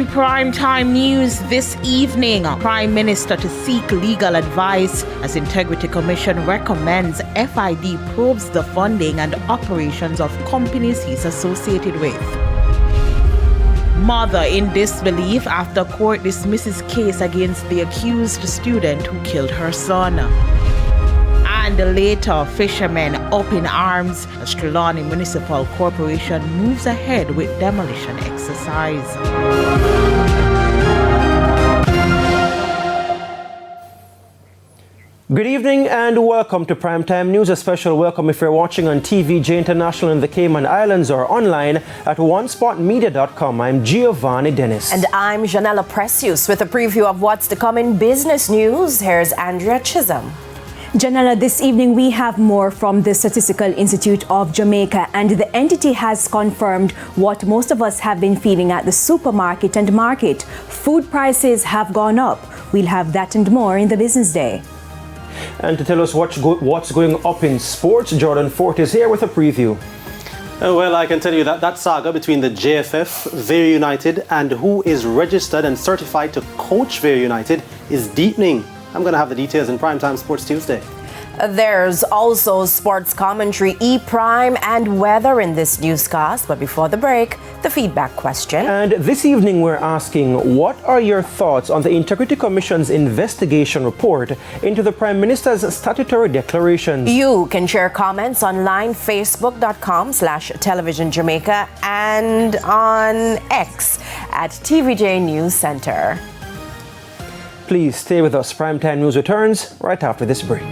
Primetime News this evening, Prime Minister to seek legal advice as Integrity Commission recommends FID probes the funding and operations of companies he's associated with. Mother in disbelief after court dismisses case against the accused student who killed her son. And later, fishermen up in arms as Trelawney Municipal Corporation moves ahead with demolition exercise. Good evening and welcome to Primetime News. A special welcome if you're watching on TVJ International in the Cayman Islands or online at onespotmedia.com. I'm Giovanni Dennis. And I'm Janella Precious with a preview of what's to come in business news. Here's Andrea Chisholm. Janella, this evening we have more from the Statistical Institute of Jamaica, and the entity has confirmed what most of us have been feeling at the supermarket and market. Food prices have gone up. We'll have that and more in the business day. And to tell us what's going up in sports, Jordan Fort is here with a preview. Well, I can tell you that saga between the JFF, Very United, and who is registered and certified to coach Very United is deepening. I'm going to have the details in Primetime Sports Tuesday. There's also sports commentary, E-Prime, and weather in this newscast. But before the break, the feedback question. And this evening we're asking, what are your thoughts on the Integrity Commission's investigation report into the Prime Minister's statutory declarations? You can share comments online, facebook.com/televisionjamaica, and on X at TVJ News Center. Please stay with us. Primetime News returns right after this break.